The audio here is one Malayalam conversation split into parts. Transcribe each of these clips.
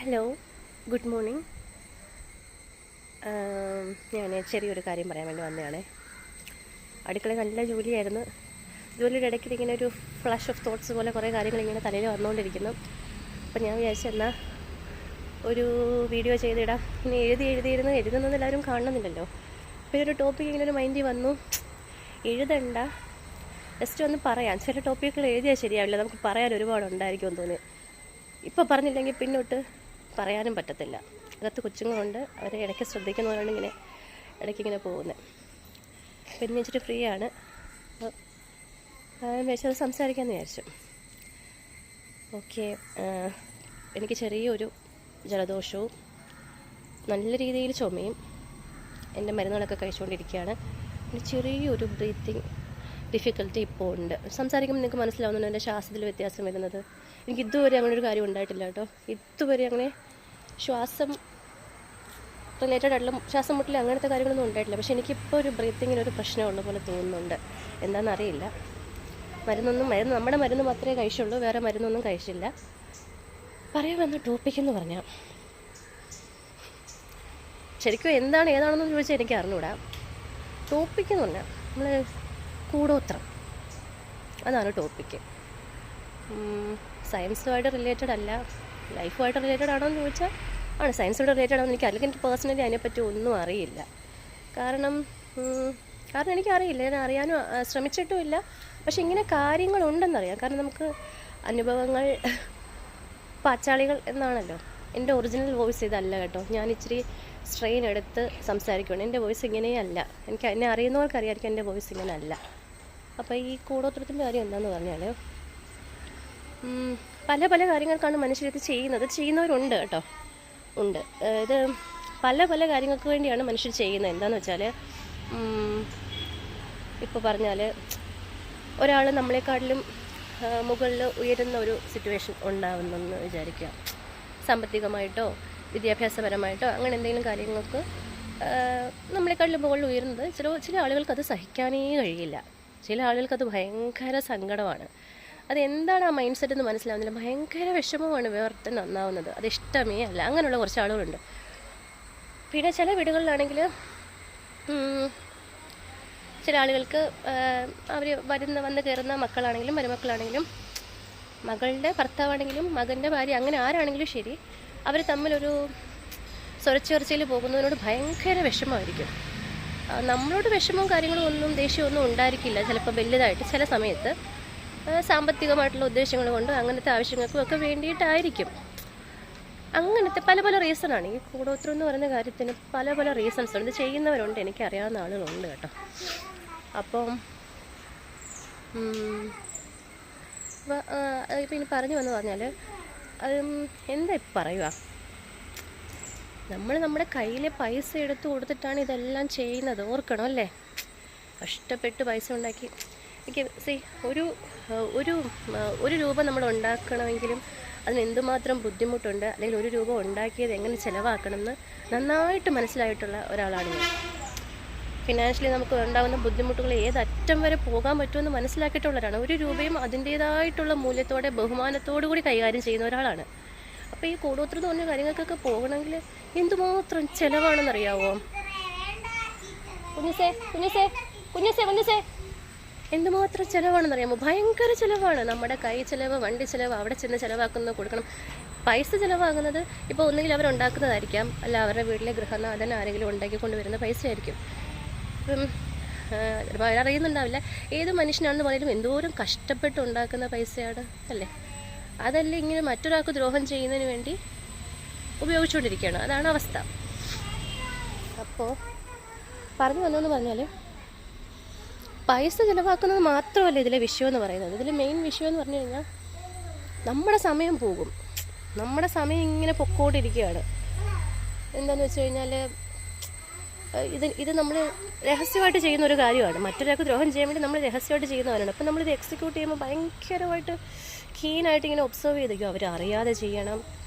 Hello, good morning. ഞാൻ ചെറിയൊരു കാര്യം പറയാൻ വേണ്ടി വന്നതാണേ. അടുക്കളയിൽ നല്ല ജോലിയായിരുന്നു. ജോലിയുടെ ഇടയ്ക്ക് ഇങ്ങനെ ഒരു ഫ്ലാഷ് ഓഫ് തോട്ട്സ് പോലെ കുറേ കാര്യങ്ങൾ ഇങ്ങനെ തലയിൽ വന്നുകൊണ്ടിരിക്കുന്നു. അപ്പം ഞാൻ വിചാരിച്ചെന്നാൽ ഒരു വീഡിയോ ചെയ്തിടാം. ഇനി എഴുതുന്നത് എല്ലാവരും കാണുന്നില്ലല്ലോ. അപ്പോൾ ഒരു ടോപ്പിക് ഇങ്ങനെ ഒരു മൈൻഡിൽ വന്നു. എഴുതണ്ട, ജസ്റ്റ് ഒന്ന് പറയാം. ചില ടോപ്പിക്കുകൾ എഴുതിയാൽ ശരിയാവില്ല, നമുക്ക് പറയാൻ ഒരുപാടുണ്ടായിരിക്കുമെന്ന് തോന്നി. ഇപ്പോൾ പറഞ്ഞില്ലെങ്കിൽ പിന്നോട്ട് പറയാനും പറ്റത്തില്ല. അകത്ത് കൊച്ചുങ്ങളുണ്ട്, അവരെ ഇടയ്ക്ക് ശ്രദ്ധിക്കുന്നവരാണ് ഇടയ്ക്കിങ്ങനെ പോകുന്നത്. പിന്നെ വെച്ചിട്ട് ഫ്രീ ആണ്, വിചാരിച്ചത് സംസാരിക്കാമെന്ന് വിചാരിച്ചു. ഓക്കെ, എനിക്ക് ചെറിയൊരു ജലദോഷവും നല്ല രീതിയിൽ ചുമയും, എൻ്റെ മരുന്നുകളൊക്കെ കഴിച്ചുകൊണ്ടിരിക്കുകയാണ്. പിന്നെ ചെറിയൊരു ബ്രീത്തിങ് ഡിഫിക്കൽറ്റി ഇപ്പോൾ ഉണ്ട്. സംസാരിക്കുമ്പോൾ നിങ്ങൾക്ക് മനസ്സിലാവുന്നുണ്ട് എൻ്റെ ശ്വാസത്തിൽ വ്യത്യാസം വരുന്നത്. എനിക്ക് ഇതുവരെ അങ്ങനെ ഒരു കാര്യം ഉണ്ടായിട്ടില്ല കേട്ടോ. ഇതുവരെ അങ്ങനെ ശ്വാസം റിലേറ്റഡ് ആയിട്ടുള്ള ശ്വാസം മുട്ടൽ അങ്ങനത്തെ കാര്യങ്ങളൊന്നും ഉണ്ടായിട്ടില്ല. പക്ഷേ എനിക്കിപ്പോൾ ഒരു ബ്രീത്തിങ്ങിന് ഒരു പ്രശ്നമുള്ള പോലെ തോന്നുന്നുണ്ട്. എന്താണെന്നറിയില്ല. നമ്മുടെ മരുന്ന് മാത്രമേ കഴിച്ചുള്ളൂ, വേറെ മരുന്നൊന്നും കഴിച്ചില്ല. പറയാൻ വന്ന ടോപ്പിക് എന്ന് പറഞ്ഞാൽ ശരിക്കും ഏതാണെന്ന് ചോദിച്ചാൽ എനിക്ക് അറിഞ്ഞൂടാ. ടോപ്പിക് എന്ന് പറഞ്ഞാൽ നമ്മൾ കൂടോത്രം, അതാണ് ടോപ്പിക്ക്. സയൻസുമായിട്ട് റിലേറ്റഡ് അല്ല, ലൈഫുമായിട്ട് റിലേറ്റഡ് ആണോ എന്ന് ചോദിച്ചാൽ ആണ്. സയൻസുമായിട്ട് റിലേറ്റഡ് ആണെന്ന് അല്ലെങ്കിൽ എനിക്ക് പേഴ്സണലി അതിനെപ്പറ്റി ഒന്നും അറിയില്ല. കാരണം എനിക്കറിയില്ല, ഞാൻ അറിയാനും ശ്രമിച്ചിട്ടുമില്ല. പക്ഷെ ഇങ്ങനെ കാര്യങ്ങളുണ്ടെന്നറിയാം. കാരണം നമുക്ക് അനുഭവങ്ങൾ പാച്ചാളികൾ എന്നാണല്ലോ. എൻ്റെ ഒറിജിനൽ വോയിസ് ഇതല്ല കേട്ടോ. ഞാൻ ഇച്ചിരി സ്ട്രെയിൻ എടുത്ത് സംസാരിക്കുകയാണ്. എൻ്റെ വോയിസ് ഇങ്ങനെയല്ല. എന്നെ അറിയുന്നവർക്കറിയായിരിക്കും എൻ്റെ വോയിസ് ഇങ്ങനെ അല്ല. അപ്പോൾ ഈ കൂടോത്രത്തിൻ്റെ കാര്യം എന്താണെന്ന് പറഞ്ഞാൽ, പല പല കാര്യങ്ങൾക്കാണ് മനുഷ്യരിത് ചെയ്യുന്നവരുണ്ട് കേട്ടോ, ഉണ്ട്. ഇത് പല കാര്യങ്ങൾക്ക് വേണ്ടിയാണ് മനുഷ്യർ ചെയ്യുന്നത്. എന്താണെന്ന് വെച്ചാൽ, ഇപ്പോൾ പറഞ്ഞാൽ ഒരാൾ നമ്മളെക്കാട്ടിലും മുകളിൽ ഉയരുന്ന ഒരു സിറ്റുവേഷൻ ഉണ്ടാവുന്നെന്ന് വിചാരിക്കുക. സാമ്പത്തികമായിട്ടോ വിദ്യാഭ്യാസപരമായിട്ടോ അങ്ങനെ എന്തെങ്കിലും കാര്യങ്ങൾക്ക് നമ്മളെക്കാട്ടിലും മുകളിൽ ഉയരുന്നത് ചില ആളുകൾക്കത് സഹിക്കാനേ കഴിയില്ല. ചില ആളുകൾക്കത് ഭയങ്കര സങ്കടമാണ്. അതെന്താണ് ആ മൈൻഡ് സെറ്റ് എന്ന് മനസ്സിലാവുന്നില്ല. ഭയങ്കര വിഷമമാണ് വേർത്ത് നന്നാവുന്നത്. അത് ഇഷ്ടമേ അല്ല. അങ്ങനെയുള്ള കുറച്ച് ആളുകളുണ്ട്. പിന്നെ ചില വീടുകളിലാണെങ്കിൽ ചില ആളുകൾക്ക് അവർ വന്ന് കയറുന്ന മക്കളാണെങ്കിലും മരുമക്കളാണെങ്കിലും മകളുടെ ഭർത്താവാണെങ്കിലും മകൻ്റെ ഭാര്യ, അങ്ങനെ ആരാണെങ്കിലും ശരി, അവർ തമ്മിലൊരു സ്വരച്ചേർച്ചയിൽ പോകുന്നതിനോട് ഭയങ്കര വിഷമമായിരിക്കും. നമ്മളോട് വിഷമവും കാര്യങ്ങളും ഒന്നും ദേഷ്യമൊന്നും ഉണ്ടായിരിക്കില്ല ചിലപ്പോൾ വലുതായിട്ട്. ചില സമയത്ത് സാമ്പത്തികമായിട്ടുള്ള ഉദ്ദേശങ്ങൾ കൊണ്ട് അങ്ങനത്തെ ആവശ്യങ്ങൾക്കും ഒക്കെ വേണ്ടിയിട്ടായിരിക്കും. അങ്ങനത്തെ പല പല റീസണാണ്. ഈ കൂടോത്രം എന്ന് പറയുന്ന കാര്യത്തിന് പല പല റീസൺസ് ഉണ്ട്. ചെയ്യുന്നവരുണ്ട്, എനിക്കറിയാവുന്ന ആളുകളുണ്ട് കേട്ടോ. അപ്പം ഇനി പറഞ്ഞു വന്ന് പറഞ്ഞാൽ എന്താ ഇപ്പം പറയുക, നമ്മൾ നമ്മുടെ കയ്യിലെ പൈസ എടുത്ത് കൊടുത്തിട്ടാണ് ഇതെല്ലാം ചെയ്യുന്നത്. ഓർക്കണം അല്ലേ? കഷ്ടപ്പെട്ട് പൈസ ഉണ്ടാക്കി എനിക്ക് ഒരു രൂപ നമ്മൾ ഉണ്ടാക്കണമെങ്കിലും അതിന് എന്തുമാത്രം ബുദ്ധിമുട്ടുണ്ട്, അല്ലെങ്കിൽ ഒരു രൂപ ഉണ്ടാക്കിയത് എങ്ങനെ ചിലവാക്കണമെന്ന് നന്നായിട്ട് മനസ്സിലായിട്ടുള്ള ഒരാളാണ് ഞാൻ. ഫിനാൻഷ്യലി നമുക്ക് ഉണ്ടാകുന്ന ബുദ്ധിമുട്ടുകൾ ഏതറ്റം വരെ പോകാൻ പറ്റുമെന്ന് മനസ്സിലാക്കിയിട്ടുള്ളവരാണ്. ഒരു രൂപയും അതിൻ്റേതായിട്ടുള്ള മൂല്യത്തോടെ ബഹുമാനത്തോടു കൂടി കൈകാര്യം ചെയ്യുന്ന ഒരാളാണ്. അപ്പോൾ ഈ കൂടോത്രം തോന്നിയ കാര്യങ്ങൾക്കൊക്കെ പോകണമെങ്കിൽ എന്തുമാത്രം ചിലവാണെന്നറിയാവോ? കുഞ്ഞുസേ എന്തുമാത്രം ചിലവാണെന്നറിയാമോ? ഭയങ്കര ചിലവാണ്. നമ്മുടെ കൈ ചിലവ്, വണ്ടി ചിലവ്, അവിടെ ചെന്ന് ചിലവാക്കുന്നത് കൊടുക്കണം. പൈസ ചിലവാകുന്നത് ഇപ്പോൾ ഒന്നുകിൽ അവരുണ്ടാക്കുന്നതായിരിക്കാം, അല്ല അവരുടെ വീട്ടിലെ ഗൃഹനാഥൻ ആരെങ്കിലും ഉണ്ടാക്കിക്കൊണ്ട് വരുന്ന പൈസ ആയിരിക്കും. ഇപ്പം അവരറിയുന്നുണ്ടാവില്ല ഏത് മനുഷ്യനാണെന്ന് പറഞ്ഞാലും എന്തോരം കഷ്ടപ്പെട്ട് ഉണ്ടാക്കുന്ന പൈസയാണ് അല്ലേ? അതല്ല ഇങ്ങനെ മറ്റൊരാൾക്ക് ദ്രോഹം ചെയ്യുന്നതിന് വേണ്ടി ഉപയോഗിച്ചുകൊണ്ടിരിക്കുകയാണ്. അതാണ് അവസ്ഥ. അപ്പോൾ പറഞ്ഞു വന്നതെന്ന് പറഞ്ഞാൽ, പൈസ ചിലവാക്കുന്നത് മാത്രമല്ല ഇതിലെ വിഷയം എന്ന് പറയുന്നത്. ഇതിലെ മെയിൻ വിഷയം എന്ന് പറഞ്ഞു കഴിഞ്ഞാൽ നമ്മുടെ സമയം പോകും. നമ്മുടെ സമയം ഇങ്ങനെ പൊക്കോണ്ടിരിക്കുകയാണ്. എന്താണെന്ന് വെച്ച് കഴിഞ്ഞാൽ, ഇത് നമ്മൾ രഹസ്യമായിട്ട് ചെയ്യുന്ന ഒരു കാര്യമാണ്. മറ്റൊരാൾക്ക് ദ്രോഹം ചെയ്യാൻ വേണ്ടി നമ്മൾ രഹസ്യമായിട്ട് ചെയ്യുന്നവരാണ്. അപ്പം നമ്മളിത് എക്സിക്യൂട്ട് ചെയ്യുമ്പോൾ ഭയങ്കരമായിട്ട് കീനായിട്ട് ഇങ്ങനെ ഒബ്സർവ് ചെയ്തിരിക്കും. അവരറിയാതെ ചെയ്യണം,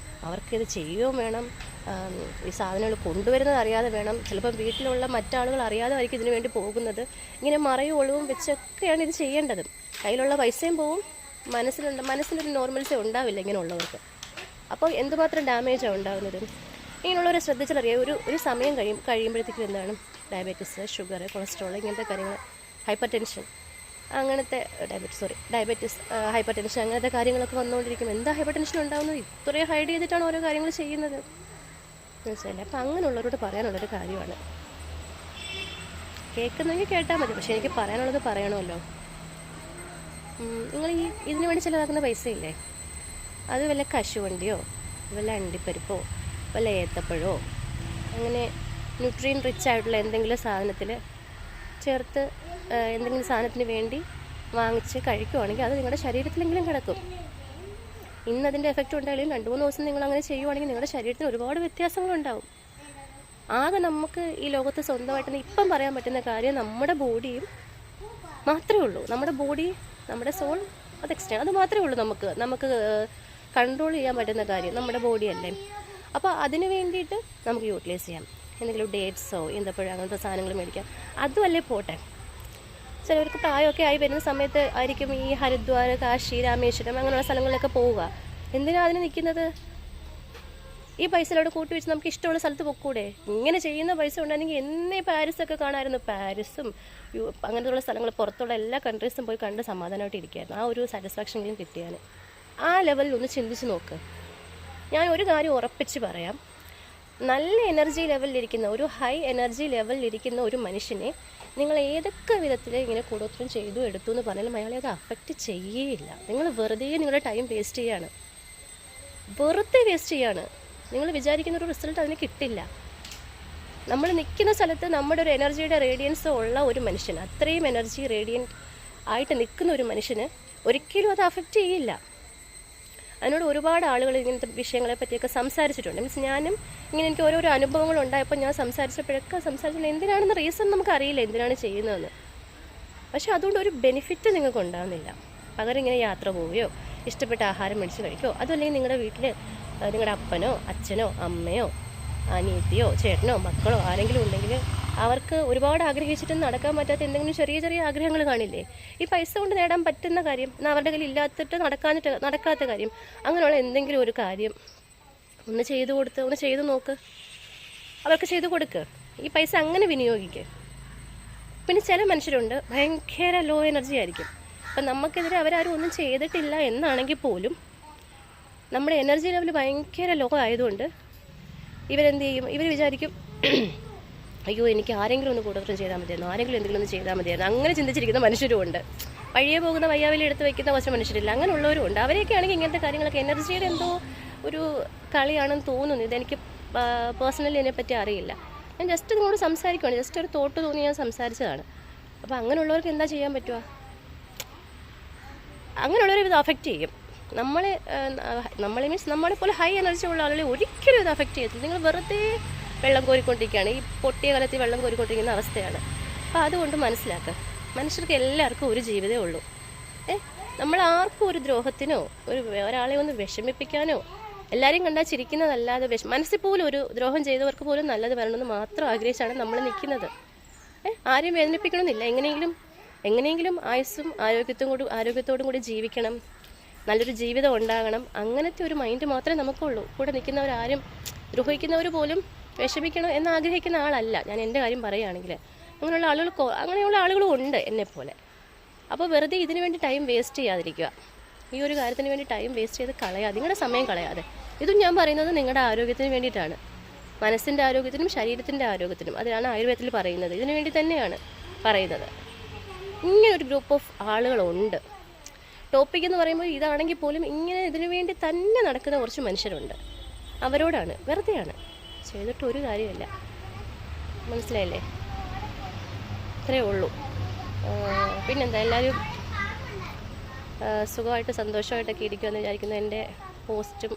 അവർക്കിത് ചെയ്യുകയും വേണം, ഈ സാധനങ്ങൾ കൊണ്ടുവരുന്നത് അറിയാതെ വേണം. ചിലപ്പോൾ വീട്ടിലുള്ള മറ്റാളുകൾ അറിയാതെ ആയിരിക്കും ഇതിനു വേണ്ടി പോകുന്നത്. ഇങ്ങനെ മറയും ഒളിവും വെച്ചൊക്കെയാണ് ഇത് ചെയ്യേണ്ടത്. കയ്യിലുള്ള പൈസയും പോവും, മനസ്സിനൊരു നോർമൽസേ ഉണ്ടാവില്ല ഇങ്ങനെയുള്ളവർക്ക്. അപ്പോൾ എന്തുമാത്രം ഡാമേജാണ് ഉണ്ടാകുന്നത്. ഇങ്ങനെയുള്ളവരെ ശ്രദ്ധിച്ചാലറിയാം ഒരു സമയം കഴിയുമ്പോഴത്തേക്കും എന്താണ് ഡയബറ്റീസ്, ഷുഗർ, കൊളസ്ട്രോൾ, ഇങ്ങനത്തെ കാര്യങ്ങൾ, ഹൈപ്പർ ടെൻഷൻ, അങ്ങനത്തെ ഡയബറ്റീസ്, ഹൈപ്പർ ടെൻഷൻ, അങ്ങനത്തെ കാര്യങ്ങളൊക്കെ വന്നുകൊണ്ടിരിക്കും. എന്താ ഹൈപ്പർ ടെൻഷൻ ഉണ്ടാകുന്നത്? ഇത്രയും ഹൈഡ് ചെയ്തിട്ടാണ് ഓരോ കാര്യങ്ങൾ ചെയ്യുന്നത് മനസ്സിലായില്ലേ. അപ്പം അങ്ങനെയുള്ളവരോട് പറയാനുള്ളൊരു കാര്യമാണ്. കേൾക്കുന്നെങ്കിൽ കേട്ടാൽ മതി, പക്ഷേ എനിക്ക് പറയാനുള്ളത് പറയണമല്ലോ. നിങ്ങൾ ഇതിനു വേണ്ടി ചിലവാക്കുന്ന പൈസയില്ലേ, അത് വല്ല കശുവണ്ടിയോ വല്ല അണ്ടിപ്പരിപ്പോ വല്ല ഏത്തപ്പഴമോ അങ്ങനെ ന്യൂട്രിയൻ റിച്ച് ആയിട്ടുള്ള എന്തെങ്കിലും സാധനത്തിൽ ചേർത്ത് എന്തെങ്കിലും സാധനത്തിന് വേണ്ടി വാങ്ങിച്ച് കഴിക്കുവാണെങ്കിൽ അത് നിങ്ങളുടെ ശരീരത്തിലെങ്കിലും കിടക്കും. ഇന്നതിൻ്റെ എഫക്റ്റ് ഉണ്ടായാലും 2-3 ദിവസം നിങ്ങൾ അങ്ങനെ ചെയ്യുവാണെങ്കിൽ നിങ്ങളുടെ ശരീരത്തിന് ഒരുപാട് വ്യത്യാസങ്ങളുണ്ടാവും. ആകെ നമുക്ക് ഈ ലോകത്ത് സ്വന്തമായിട്ട് ഇപ്പം പറയാൻ പറ്റുന്ന കാര്യം നമ്മുടെ ബോഡിയും മാത്രമേ ഉള്ളൂ. നമ്മുടെ ബോഡി, നമ്മുടെ സോൾ, അത് എക്സ്റ്റേൺ, അത് മാത്രമേ ഉള്ളൂ നമുക്ക് കൺട്രോൾ ചെയ്യാൻ പറ്റുന്ന കാര്യം നമ്മുടെ ബോഡിയല്ലേ. അപ്പോൾ അതിന് വേണ്ടിയിട്ട് നമുക്ക് യൂട്ടിലൈസ് ചെയ്യാം. എന്തെങ്കിലും ഡേറ്റ്സോ ഈന്തപ്പഴം അങ്ങനത്തെ സാധനങ്ങൾ മേടിക്കാം. അതുമല്ലേ പോട്ടെ. ചിലവർക്ക് പ്രായമൊക്കെ ആയി വരുന്ന സമയത്ത് ആയിരിക്കും ഈ ഹരിദ്വാർ, കാശി, രാമേശ്വരം അങ്ങനെയുള്ള സ്ഥലങ്ങളിലൊക്കെ പോവുക. എന്തിനാണ് അതിന് നിൽക്കുന്നത്? ഈ പൈസയിലൂടെ കൂട്ടി വെച്ച് നമുക്ക് ഇഷ്ടമുള്ള സ്ഥലത്ത് പൊക്കൂടെ? ഇങ്ങനെ ചെയ്യുന്ന പൈസ ഉണ്ടായിരുന്നെങ്കിൽ എന്നേ പാരീസൊക്കെ കാണാമായിരുന്നു. പാരീസും അങ്ങനത്തെയുള്ള സ്ഥലങ്ങൾ, പുറത്തുള്ള എല്ലാ കൺട്രീസും പോയി കണ്ട് സമാധാനമായിട്ട് ഇരിക്കുകയായിരുന്നു. ആ ഒരു സാറ്റിസ്ഫാക്ഷനെങ്കിലും കിട്ടിയാൽ. ആ ലെവലിൽ ഒന്ന് ചിന്തിച്ച് നോക്ക്. ഞാൻ ഒരു കാര്യം ഉറപ്പിച്ച് പറയാം, നല്ല എനർജി ലെവലിലിരിക്കുന്ന, ഒരു ഹൈ എനർജി ലെവലിലിരിക്കുന്ന ഒരു മനുഷ്യനെ നിങ്ങൾ ഏതൊക്കെ വിധത്തിൽ ഇങ്ങനെ കൂടോത്രം ചെയ്തു എടുത്തു എന്ന് പറഞ്ഞാലും അയാളെ അത് അഫക്റ്റ് ചെയ്യേയില്ല. നിങ്ങൾ വെറുതെ നിങ്ങളുടെ ടൈം വേസ്റ്റ് ചെയ്യാണ്, വെറുതെ വേസ്റ്റ് ചെയ്യാണ്. നിങ്ങൾ വിചാരിക്കുന്ന ഒരു റിസൾട്ട് അതിന് കിട്ടില്ല. നമ്മൾ നിൽക്കുന്ന സ്ഥലത്ത് നമ്മുടെ ഒരു എനർജിയുടെ റേഡിയൻസ് ഉള്ള ഒരു മനുഷ്യന്, അത്രയും എനർജി റേഡിയൻ്റ് ആയിട്ട് നിൽക്കുന്ന ഒരു മനുഷ്യന് ഒരിക്കലും അത് അഫക്റ്റ് ചെയ്യില്ല. അതിനോട് ഒരുപാട് ആളുകൾ ഇങ്ങനത്തെ വിഷയങ്ങളെ പറ്റിയൊക്കെ സംസാരിച്ചിട്ടുണ്ട്. മീൻസ് ഞാനും ഇങ്ങനെ എനിക്ക് ഓരോരോ അനുഭവങ്ങൾ ഉണ്ടായപ്പോൾ ഞാൻ സംസാരിച്ചപ്പോൾ എന്തിനാണെന്ന് റീസൺ നമുക്കറിയില്ല എന്തിനാണ് ചെയ്യുന്നതെന്ന്. പക്ഷെ അതുകൊണ്ട് ഒരു ബെനിഫിറ്റ് നിങ്ങൾക്ക് ഉണ്ടാകുന്നില്ല. പകരം ഇങ്ങനെ യാത്ര പോവുകയോ ഇഷ്ടപ്പെട്ട ആഹാരം മേടിച്ച് കഴിക്കുകയോ, അതുമല്ലെങ്കിൽ നിങ്ങളുടെ വീട്ടിൽ നിങ്ങളുടെ അപ്പനോ അച്ഛനോ അമ്മയോ അനിയത്തിയോ ചേട്ടനോ മക്കളോ ആരെങ്കിലും ഉണ്ടെങ്കിൽ അവർക്ക് ഒരുപാട് ആഗ്രഹിച്ചിട്ട് നടക്കാൻ പറ്റാത്ത എന്തെങ്കിലും ചെറിയ ചെറിയ ആഗ്രഹങ്ങൾ കാണില്ലേ? ഈ പൈസ കൊണ്ട് നേടാൻ പറ്റുന്ന കാര്യം, എന്നാൽ അവരുടെ കയ്യിൽ ഇല്ലാത്തിട്ട് നടക്കാത്ത കാര്യം, അങ്ങനെയുള്ള എന്തെങ്കിലും ഒരു കാര്യം ഒന്ന് ചെയ്തു നോക്ക്. അവർക്ക് ചെയ്തു കൊടുക്ക്. ഈ പൈസ അങ്ങനെ വിനിയോഗിക്കുക. പിന്നെ ചില മനുഷ്യരുണ്ട് ഭയങ്കര ലോ എനർജി ആയിരിക്കും. അപ്പം നമുക്കെതിരെ അവരാരും ഒന്നും ചെയ്തിട്ടില്ല എന്നാണെങ്കിൽ പോലും നമ്മുടെ എനർജി ലെവൽ ഭയങ്കര ലോ ആയതുകൊണ്ട് ഇവരെന്ത് ചെയ്യും? ഇവർ വിചാരിക്കും, അയ്യോ എനിക്ക് ആരെങ്കിലും ഒന്ന് കൂടോത്രം ചെയ്താൽ മതിയായിരുന്നു, ആരെങ്കിലും എന്തെങ്കിലും ഒന്ന് ചെയ്താൽ മതിയായിരുന്നു. അങ്ങനെ ചിന്തിച്ചിരിക്കുന്ന മനുഷ്യരും ഉണ്ട്. വഴിയെ പോകുന്ന വയ്യാവിലി എടുത്ത് വയ്ക്കുന്ന കുറച്ച് മനുഷ്യരില്ല, അങ്ങനെയുള്ളവരും ഉണ്ട്. അവരെയൊക്കെ ആണെങ്കിൽ ഇങ്ങനത്തെ കാര്യങ്ങളൊക്കെ എനർജിയുടെ എന്തോ ഒരു കളിയാണെന്ന് തോന്നുന്നു. ഇതെനിക്ക് പേഴ്സണലി ഇതിനെപ്പറ്റി അറിയില്ല. ഞാൻ ജസ്റ്റ് നിങ്ങളോട് സംസാരിക്കുകയാണ്, ജസ്റ്റ് ഒരു തോട്ട് തോന്നി ഞാൻ സംസാരിച്ചതാണ്. അപ്പോൾ അങ്ങനെയുള്ളവർക്ക് എന്താ ചെയ്യാൻ പറ്റുക? അങ്ങനെയുള്ളവർ ഇത് അഫക്റ്റ് ചെയ്യും. നമ്മളെ മീൻസ് നമ്മളെപ്പോലെ ഹൈ എനർജി ഉള്ള ആളുകളെ ഒരിക്കലും ഇത് അഫക്റ്റ് ചെയ്യത്തില്ല. നിങ്ങൾ വെറുതെ വെള്ളം കോരിക്കൊണ്ടിരിക്കുകയാണ്. ഈ പൊട്ടിയ കാലത്തിൽ വെള്ളം കോരിക്കൊണ്ടിരിക്കുന്ന അവസ്ഥയാണ്. അപ്പോൾ അതുകൊണ്ട് മനസ്സിലാക്കുക, മനുഷ്യർക്ക് എല്ലാവർക്കും ഒരു ജീവിതമേ ഉള്ളൂ. നമ്മൾ ആർക്കും ഒരു ദ്രോഹത്തിനോ ഒരാളെ ഒന്ന് വിഷമിപ്പിക്കാനോ, എല്ലാവരെയും കണ്ടാൽ ചിരിക്കുന്നതല്ലാതെ മനസ്സിൽ പോലും ഒരു ദ്രോഹം ചെയ്തവർക്ക് പോലും നല്ലത് വരണമെന്ന് മാത്രം ആഗ്രഹിച്ചാണ് നമ്മൾ നിൽക്കുന്നത്. ആരെയും വേദനിപ്പിക്കണമെന്നില്ല. എങ്ങനെയെങ്കിലും ആയുസ്സും ആരോഗ്യത്തോടും കൂടി ജീവിക്കണം, നല്ലൊരു ജീവിതം ഉണ്ടാകണം, അങ്ങനത്തെ ഒരു മൈൻഡ് മാത്രമേ നമുക്കുള്ളൂ. കൂടെ നിൽക്കുന്നവരാരും ദ്രോഹിക്കുന്നവർ പോലും വിഷമിക്കണം എന്നാഗ്രഹിക്കുന്ന ആളല്ല ഞാൻ. എൻ്റെ കാര്യം പറയുകയാണെങ്കിൽ അങ്ങനെയുള്ള ആളുകളും ഉണ്ട് എന്നെപ്പോലെ. അപ്പോൾ വെറുതെ ഇതിനു വേണ്ടി ടൈം വേസ്റ്റ് ചെയ്യാതിരിക്കുക. ഈ ഒരു കാര്യത്തിന് വേണ്ടി ടൈം വേസ്റ്റ് ചെയ്ത് കളയാതെ, നിങ്ങളുടെ സമയം കളയാതെ. ഇതും ഞാൻ പറയുന്നത് നിങ്ങളുടെ ആരോഗ്യത്തിന് വേണ്ടിയിട്ടാണ്, മനസ്സിൻ്റെ ആരോഗ്യത്തിനും ശരീരത്തിൻ്റെ ആരോഗ്യത്തിനും. അതിനാണ് ആയുർവേദത്തിൽ പറയുന്നത്, ഇതിനു വേണ്ടി തന്നെയാണ് പറയുന്നത്. ഇങ്ങനൊരു ഗ്രൂപ്പ് ഓഫ് ആളുകളുണ്ട്. ടോപ്പിക് എന്ന് പറയുമ്പോൾ ഇതാണെങ്കിൽ പോലും ഇങ്ങനെ ഇതിനു വേണ്ടി തന്നെ നടക്കുന്ന കുറച്ച് മനുഷ്യരുണ്ട്. അവരോടാണ്, വെറുതെയാണ്, ചെയ്തിട്ട് ഒരു കാര്യമില്ല. മനസ്സിലായില്ലേ? ഇത്രയേ ഉള്ളൂ. പിന്നെന്താ, എല്ലാവരും സുഖമായിട്ട് സന്തോഷമായിട്ടൊക്കെ ഇരിക്കുമെന്ന് വിചാരിക്കുന്നു. എൻ്റെ പോസ്റ്റും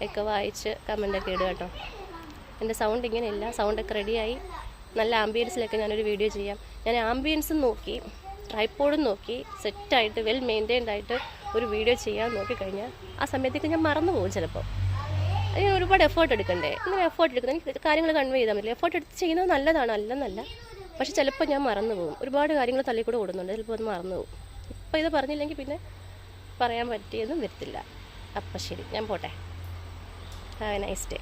ഒക്കെ വായിച്ച് കമൻ്റൊക്കെ ഇടുക കേട്ടോ. എൻ്റെ സൗണ്ട് ഇങ്ങനെയല്ല, സൗണ്ടൊക്കെ റെഡിയായി നല്ല ആംബിയൻസിലൊക്കെ ഞാനൊരു വീഡിയോ ചെയ്യാം. ഞാൻ ആംബിയൻസും നോക്കി ട്രൈപ്പോഡും നോക്കി സെറ്റായിട്ട് വെൽ മെയിൻറ്റൈൻഡ് ആയിട്ട് ഒരു വീഡിയോ ചെയ്യാൻ നോക്കിക്കഴിഞ്ഞാൽ ആ സമയത്തേക്ക് ഞാൻ മറന്നു പോകും ചിലപ്പോൾ. അതിന് ഒരുപാട് എഫേർട്ട് എടുക്കണ്ടേ? ഇങ്ങനെ എഫേർട്ട് എടുക്കുന്നത് എനിക്ക് കാര്യങ്ങൾ കൺവേ ചെയ്താൽ പറ്റില്ല. എഫേർട്ട് എടുത്ത് ചെയ്യുന്നത് നല്ലതാണ്, അല്ലെന്നല്ല. പക്ഷെ ചിലപ്പോൾ ഞാൻ മറന്നു പോകും. ഒരുപാട് കാര്യങ്ങൾ തള്ളിക്കൂടെ ഓടുന്നുണ്ട്, ചിലപ്പോൾ അത് മറന്നു പോകും. ഇപ്പോൾ ഇത് പറഞ്ഞില്ലെങ്കിൽ പിന്നെ പറയാൻ പറ്റിയതും വരത്തില്ല. അപ്പം ശരി, ഞാൻ പോട്ടെ. Have A nice day.